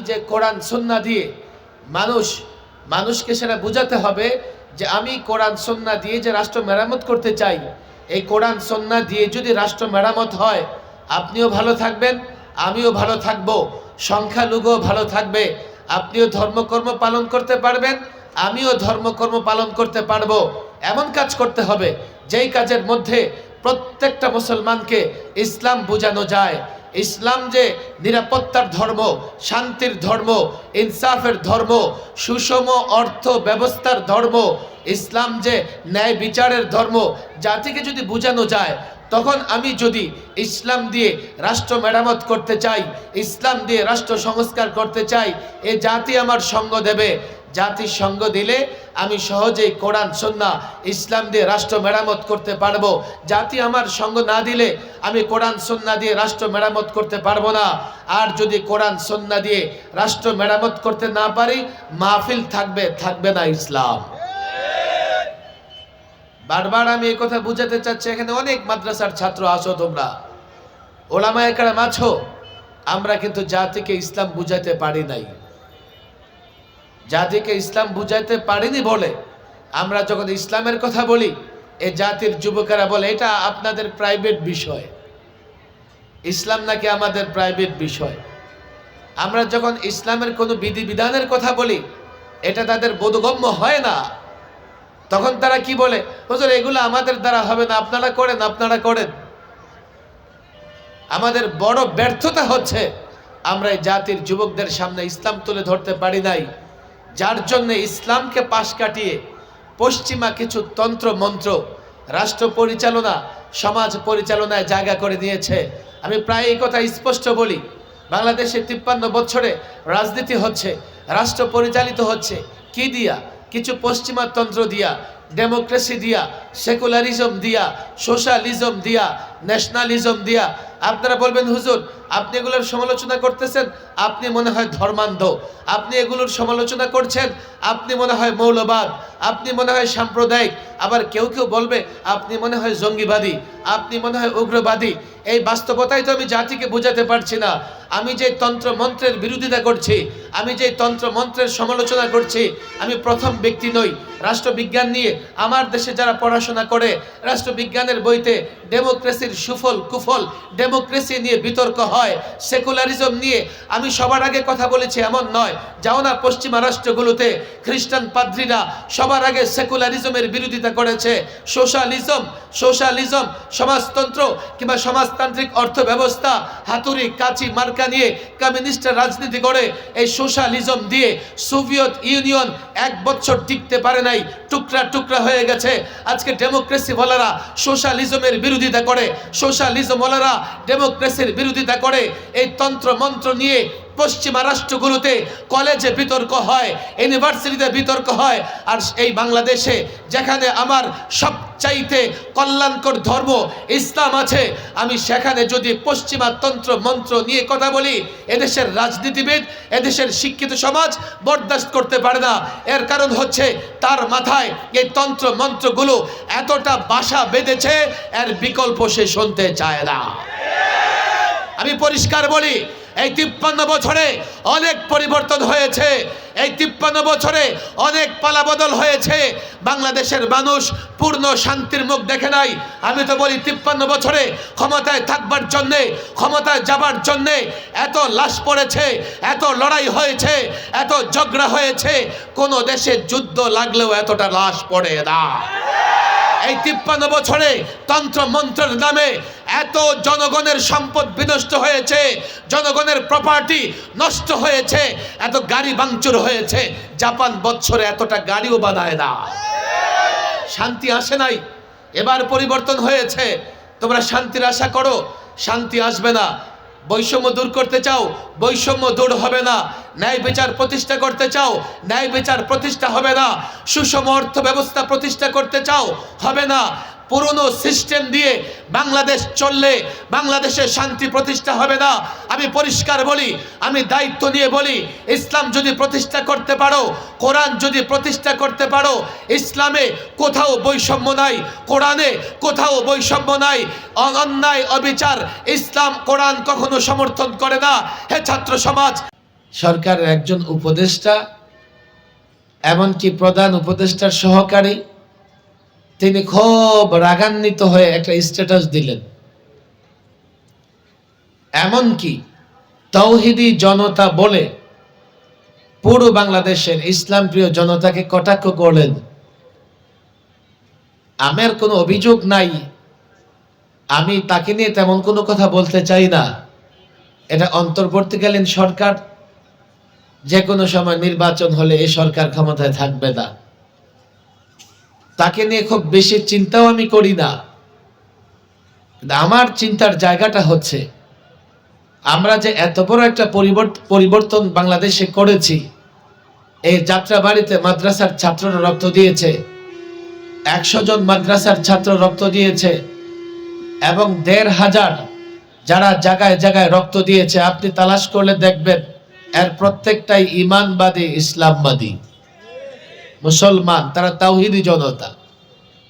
যে কোরআন সুন্নাহ দিয়ে মানুষকে সেটা বোঝাতে হবে যে আমি কোরআন সুন্নাহ দিয়ে যে রাষ্ট্র মেরামত করতে চাই, এই কোরআন সুন্নাহ দিয়ে যদি রাষ্ট্র মেরামত হয়, আপনিও ভালো থাকবেন, আমিও ভালো থাকব, সংখ্যালঘুও ভালো থাকবে, আপনিও ধর্মকর্ম পালন করতে পারবেন, আমিও ধর্মকর্ম পালন করতে পারবো। এমন কাজ করতে হবে যেই কাজের মধ্যে প্রত্যেকটা মুসলমানকে ইসলাম বোঝানো যায়। ইসলাম যে নিরাপত্তার ধর্ম, শান্তির ধর্ম, ইনসাফের ধর্ম, সুষম অর্থ ব্যবস্থার ধর্ম, ইসলাম যে ন্যায় বিচারের ধর্ম, জাতিকে যদি বোঝানো যায়, তখন আমি যদি ইসলাম দিয়ে রাষ্ট্র মেরামত করতে চাই, ইসলাম দিয়ে রাষ্ট্র সংস্কার করতে চাই, এ জাতি আমার সঙ্গ দেবে। জাতির সঙ্গ দিলে আমি সহজেই কোরআন সুন্নাহ ইসলাম দিয়ে রাষ্ট্র মেরামত করতে পারবো। জাতি আমার সঙ্গ না দিলে আমি কোরআন সুন্নাহ দিয়ে রাষ্ট্র মেরামত করতে পারবো না। আর যদি কোরআন সুন্নাহ দিয়ে রাষ্ট্র মেরামত করতে না পারি, মাহফিল থাকবে না ইসলাম। বারবার আমি এই কথা বুঝাতে চাচ্ছি, এখানে অনেক মাদ্রাসার ছাত্র আছো, তোমরা ওলামায়ে কেরাম আছো, আমরা কিন্তু জাতিকে ইসলাম বুঝাতে পারি নাই। জাতিকে ইসলাম বুঝাইতে পারিনি বলে আমরা যখন ইসলামের কথা বলি, এই জাতির যুবকেরা বলে এটা আপনাদের প্রাইভেট বিষয়, ইসলাম নাকি আমাদের প্রাইভেট বিষয়। আমরা যখন ইসলামের কোনো বিধিবিধানের কথা বলি, এটা তাদের বোধগম্য হয় না, তখন তারা কি বলে, হুজুর এগুলো আমাদের দ্বারা হবে না, আপনারা করেন। আমাদের বড় ব্যর্থতা হচ্ছে আমরা এই জাতির যুবকদের সামনে ইসলাম তুলে ধরতে পারি নাই, যার জন্য ইসলামকে পাশ কাটিয়ে পশ্চিমা কিছু তন্ত্র মন্ত্র রাষ্ট্র পরিচালনা, সমাজ পরিচালনায় জায়গা করে নিয়েছে। আমি প্রায় এই কথা স্পষ্ট বলি, বাংলাদেশে 53 বছরে রাজনীতি হচ্ছে, রাষ্ট্র পরিচালিত হচ্ছে কি দিয়া? কিছু পশ্চিমা তন্ত্র দিয়া, ডেমোক্রেসি দিয়া, সেকুলারিজম দিয়া, সোশ্যালিজম দিয়া, ন্যাশনালিজম দিয়া। আপনারা বলবেন হুজুর আপনি এগুলোর সমালোচনা করতেছেন, আপনি মনে হয় ধর্মান্ধ, আপনি এগুলোর সমালোচনা করছেন, আপনি মনে হয় মৌলবাদ, আপনি মনে হয় সাম্প্রদায়িক, আবার কেউ বলবে আপনি মনে হয় জঙ্গিবাদী, আপনি মনে হয় উগ্রবাদী। এই বাস্তবতাই তো আমি জাতিকে বোঝাতে পারছি না। আমি যে তন্ত্র মন্ত্রের বিরোধিতা করছি, আমি যে তন্ত্র মন্ত্রের সমালোচনা করছি, আমি প্রথম ব্যক্তি নই। রাষ্ট্রবিজ্ঞান নিয়ে আমার দেশে যারা পড়াশোনা করে, রাষ্ট্রবিজ্ঞানের বইতে ডেমোক্রেসির সুফল কুফল, ডেমোক্রেসি নিয়ে বিতর্ক হয়, সেকুলারিজম নিয়ে আমি সবার আগে কথা বলেছি এমন নয়। যাও না পশ্চিমা রাষ্ট্রগুলোতে, খ্রিস্টান পাদ্রীরা সবার আগে সেকুলারিজমের বিরোধিতা করেছে। সোশ্যালিজম সমাজতন্ত্র কিংবা সমাজতান্ত্রিক অর্থ ব্যবস্থা, হাতুড়ি কাঁচি মার্কা নিয়ে কমিউনিস্টরা রাজনীতি করে। এই সোশ্যালিজম দিয়ে সোভিয়েত ইউনিয়ন 1 বছর টিকতে পারে নাই, টুকরা টুকরা হয়ে গেছে। আজকে ডেমোক্রেসি বলারা সোশ্যালিজমের বিরোধিতা করে, সোশ্যালিজম বলারা ডেমোক্রেসির বিরোধিতা করে। এই তন্ত্র মন্ত্র নিয়ে পশ্চিমা রাষ্ট্রগুলোতে কলেজে বিতর্ক হয়, ইউনিভার্সিটিতে বিতর্ক হয়। আর এই বাংলাদেশে যেখানে আমার সবচাইতে কল্যাণকর ধর্ম ইসলাম আছে, আমি সেখানে যদি পশ্চিমা তন্ত্র মন্ত্র নিয়ে কথা বলি, এদেশের রাজনীতিবিদ, এদেশের শিক্ষিত সমাজ বরদাস্ত করতে পারে না। এর কারণ হচ্ছে তার মাথায় এই তন্ত্র মন্ত্রগুলো এতটা বাসা বেঁধেছে, এর বিকল্প সে শুনতে চায় না। আমি পরিষ্কার বলি, এই 53 বছরে অনেক পরিবর্তন হয়েছে, এই 53 বছরে অনেক পালাবদল হয়েছে। বাংলাদেশের মানুষ পূর্ণ শান্তির মুখ দেখে নাই। আমি তো বলি 53 বছরে ক্ষমতায় থাকবার জন্যে, ক্ষমতায় যাবার জন্যে এত লাশ পড়েছে, এত লড়াই হয়েছে, এত ঝগড়া হয়েছে, কোন দেশে যুদ্ধ লাগলেও এতটা লাশ পড়ে না। এই 53 বছরে তন্ত্র মন্ত্রের নামে এত জনগণের সম্পদ বিনষ্ট হয়েছে, জনগণের প্রপার্টি নষ্ট হয়েছে, এত গাড়ি ভাঙচুর হয়েছে। জাপান বছরে এতটা গাড়িও বানায় না। শান্তি আসে নাই, এবার পরিবর্তন হয়েছে। তোমরা শান্তির আশা করো, শান্তি আসবে না। বৈষম্য দূর করতে চাও, বৈষম্য দূর হবে না। ন্যায় বিচার প্রতিষ্ঠা করতে চাও, ন্যায় বিচার প্রতিষ্ঠা হবে না। সুষম অর্থ ব্যবস্থা প্রতিষ্ঠা করতে চাও, হবে না। পুরনো সিস্টেম দিয়ে বাংলাদেশ চললে বাংলাদেশে শান্তি প্রতিষ্ঠা হবে না। আমি পরিষ্কার বলি, আমি দায়িত্ব নিয়ে বলি, ইসলাম যদি প্রতিষ্ঠা করতে পারো, কোরআন যদি প্রতিষ্ঠা করতে পারো, ইসলামে কোথাও বৈষম্য নাই, কোরআনে কোথাও বৈষম্য নাই। অন্যায় অবিচার ইসলাম কোরআন কখনো সমর্থন করে না। হে ছাত্র সমাজ, সরকারের একজন উপদেষ্টা, এমনকি প্রধান উপদেষ্টার সহকারী, তিনি খুব রাগান্বিত হয়ে একটা স্ট্যাটাস দিলেন। এমনকি তাওহীদি জনতা বলে পুরো বাংলাদেশের ইসলাম প্রিয় জনতাকে কটাক্ষ করলেন। আমার কোনো অভিযোগ নাই, আমি তাকে নিয়ে তেমন কোনো কথা বলতে চাই না। এটা অন্তর্বর্তীকালীন সরকার, যে কোনো সময় নির্বাচন হলে এই সরকার ক্ষমতায় থাকবে না। তাকে নিয়ে খুব বেশি চিন্তাও আমি করি না। আমার চিন্তার জায়গাটা হচ্ছে, আমরা যে এত বড় একটা পরিবর্তন বাংলাদেশে করেছি। এই যাত্রাবাড়িতে মাদ্রাসার ছাত্ররা রক্ত দিয়েছে, 100 জন মাদ্রাসার ছাত্র রক্ত দিয়েছে, এবং 1,500 যারা জায়গায় জায়গায় রক্ত দিয়েছে, আপনি তালাশ করলে দেখবেন এর প্রত্যেকটাই ঈমানবাদী, ইসলামবাদী, মুসলমান, তারা তাওহীদি জনতা।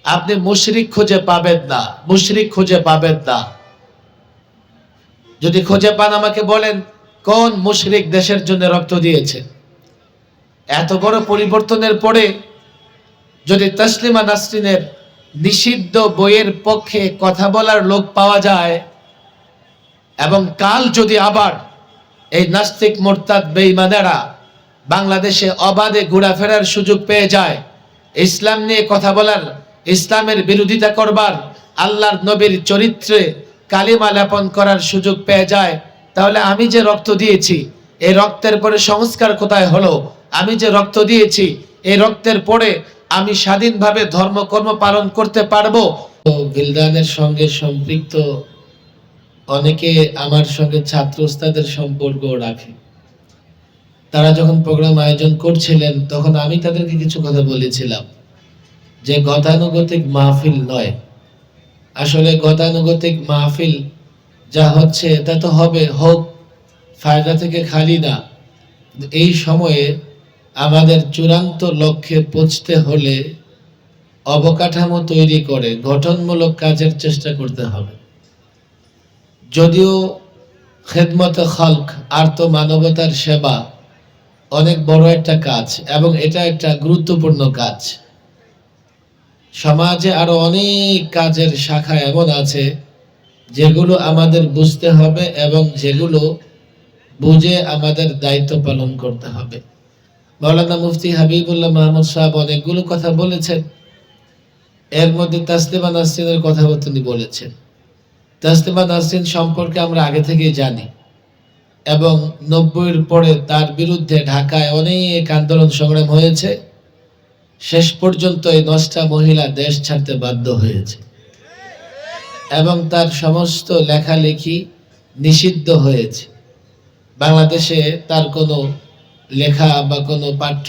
আপনি মুশরিক খুঁজে পাবেন না, মুশরিক খুঁজে পাবেন না। যদি খুঁজে পান আমাকে বলেন কোন মুশরিক দেশের জন্য রক্ত দিয়েছে। এত বড় পরিবর্তনের পরে যদি তাসলিমা নাসরিনের নিষিদ্ধ বইয়ের পক্ষে কথা বলার লোক পাওয়া যায়, এবং কাল যদি আবার এই নাস্তিক মোরতাদ বেঈমানেরা বাংলাদেশে অবাধে ঘোরাফেরার সুযোগ পেয়ে যায়, ইসলাম নিয়ে কথা বলার, ইসলামের বিরোধিতা করবার, আল্লাহর নবীর চরিত্রে কালিমা লেপন করার সুযোগ পেয়ে যায়, তাহলে আমি যে রক্ত দিয়েছি, এই রক্তের পরে সংস্কার কোথায় হলো? আমি যে রক্ত দিয়েছি, এই রক্তের পরে আমি স্বাধীনভাবে ধর্মকর্ম পালন করতে পারবো? বিলদানের সঙ্গে সম্পৃক্ত অনেকে আমার সঙ্গে ছাত্র ওস্তাদের সম্পর্ক রাখে। তারা যখন প্রোগ্রাম আয়োজন করছিলেন, তখন আমি তাদেরকে কিছু কথা বলেছিলাম যে গতানুগতিক মাহফিল নয়। আসলে গতানুগতিক মাহফিল যা হচ্ছে তা তো হবে, হোক, ফায়দা থেকে খালি না। এই সময়ে আমাদের চূড়ান্ত লক্ষ্যে পৌঁছতে হলে অবকাঠামো তৈরি করে গঠনমূলক কাজের চেষ্টা করতে হবে। যদিও খেদমতে খালক, আর্ত মানবতার সেবা অনেক বড় একটা কাজ, এবং এটা একটা গুরুত্বপূর্ণ কাজ। সমাজে আরো অনেক কাজের শাখা এমন আছে যেগুলো আমাদের বুঝতে হবে, এবং যেগুলো বুঝে আমাদের দায়িত্ব পালন করতে হবে। মাওলানা মুফতি হাবিবুল্লাহ মাহমুদ সাহেব অনেকগুলো কথা বলেছেন, এর মধ্যে তাসলিমা নাসরিনের কথাও তিনি বলেছেন। তাসলিমা নাসরিন সম্পর্কে আমরা আগে থেকেই জানি, এবং 90-এর পরে তার বিরুদ্ধে ঢাকায় অনেক আন্দোলন সংগ্রাম হয়েছে। শেষ পর্যন্ত এই 9টা মহিলা দেশ ছাড়তে বাধ্য হয়েছে, এবং তার সমস্ত লেখালেখি নিষিদ্ধ হয়েছে। বাংলাদেশে তার কোনো লেখা বা কোনো পাঠ্য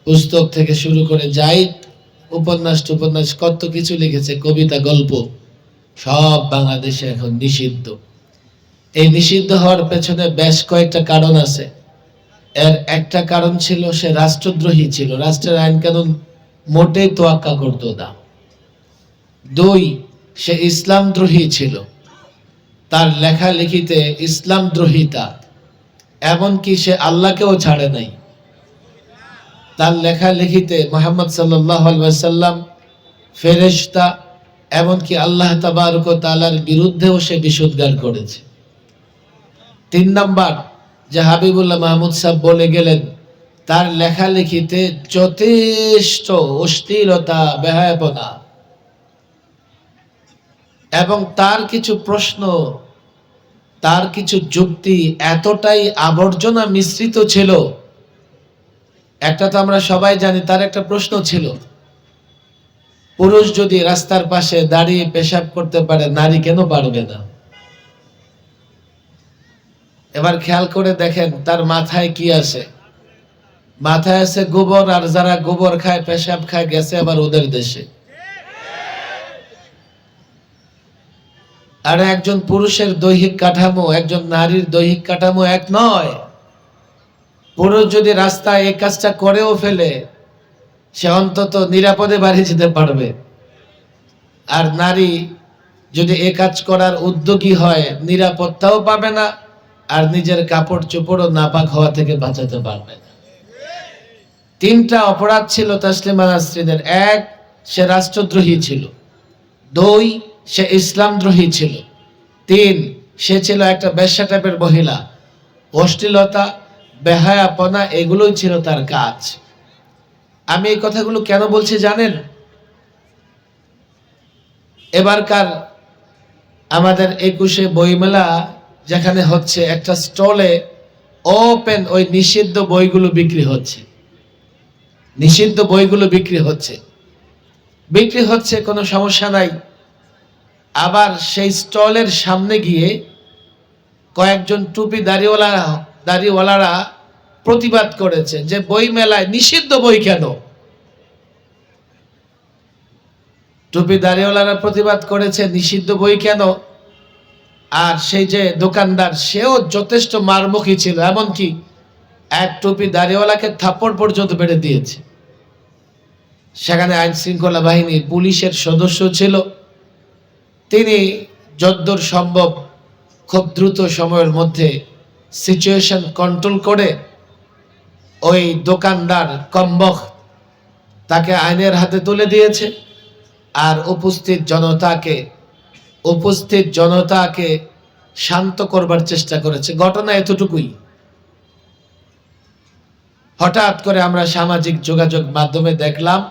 পুস্তক থেকে শুরু করে যাই উপন্যাস কত কিছু লিখেছে, কবিতা, গল্প, সব বাংলাদেশে এখন নিষিদ্ধ। এই নিষিদ্ধ হওয়ার পেছনে বেশ কয়েকটা কারণ আছে। এর একটা কারণ ছিল সে রাষ্ট্রদ্রোহী ছিল, রাষ্ট্রের আইন কানুন মোটেই তোয়াক্কা করত না। 2, সে ইসলামদ্রোহী ছিল, তার লেখালেখিতে ইসলামদ্রোহিতা, এমনকি সে আল্লাহকেও ছাড়ে নাই। তার লেখালেখিতে মুহাম্মদ সাল্লাল্লাহু আলাইহি ওয়াসাল্লাম, ফেরেশতা, এমনকি আল্লাহ তাবারক ওয়া তাআলার বিরুদ্ধেও সে বিশুদ্ধার করেছে। 3 নাম্বার, যে হাবিবুল্লাহ মাহমুদ সাহেব বলে গেলেন, তার লেখালেখিতে যথেষ্ট অশ্লীলতা, বেহায়াপনা, এবং তার কিছু প্রশ্ন, তার কিছু যুক্তি এতটাই আবর্জনা মিশ্রিত ছিল। একটা তো আমরা সবাই জানি, তার একটা প্রশ্ন ছিল, পুরুষ যদি রাস্তার পাশে দাঁড়িয়ে পেশাব করতে পারে, নারী কেন পারবে না? এবার খেয়াল করে দেখেন তার মাথায় কি আছে। মাথায় আছে গোবর, আর যারা গোবর খায়, পেশাব খায়, গেছে আবার ওদের দেশে। আর একজন পুরুষের দৈহিক কাঠামো, একজন নারীর দৈহিক কাঠামো এক নয়। পুরুষ যদি রাস্তায় এই কাজটা করেও ফেলে, সে অন্তত নিরাপদে বাড়ি যেতে পারবে। আর নারী যদি এ কাজ করার উদ্যোগী হয়, নিরাপত্তাও পাবে না, আর নিজের কাপড় চোপড়ও নাপাক হওয়া থেকে বাঁচাতে পারবে না। তিনটা অপরাধ ছিল তাসলিমা নাসরিনের। এক, সে রাষ্ট্রদ্রোহী ছিল। দুই, সে ইসলামদ্রোহী ছিল। তিন, সে ছিল একটা বেশ্যা টাইপের মহিলা। অশ্লীলতা, বেহায়াপনা এগুলোই ছিল তার কাজ। আমি এই কথাগুলো কেন বলছি জানেন? এবারকার আমাদের 21শে বইমেলা যেখানে হচ্ছে, একটা স্টলে ওপেন ওই নিষিদ্ধ বইগুলো বিক্রি হচ্ছে। নিষিদ্ধ বইগুলো বিক্রি হচ্ছে, কোনো সমস্যা নাই। আবার সেই স্টলের সামনে গিয়ে কয়েকজন টুপি দাড়িওয়ালারা প্রতিবাদ করেছে যে বই মেলায় নিষিদ্ধ বই কেন। টুপি দাড়িওয়ালারা প্রতিবাদ করেছে নিষিদ্ধ বই কেন। আর সেই যে দোকানদার, সেও যথেষ্ট মারমুখী ছিল, এমনকি এক টুপি দাড়িওয়ালাকে থাপ্পড় পর্যন্ত বেড়ে দিয়েছে। সেখানে আইন শৃঙ্খলা বাহিনী, পুলিশের সদস্য ছিল। তিনি যদ্দূর সম্ভব খুব দ্রুত সময়ের মধ্যে সিচুয়েশন কন্ট্রোল করে ওই দোকানদার কমবখ তাকে আইনের হাতে তুলে দিয়েছে। আর উপস্থিত জনতাকে শান্ত করবার চেষ্টা করেছে। ঘটনা এতটুকুই। হঠাৎ করে আমরা সামাজিক যোগাযোগ মাধ্যমে দেখলাম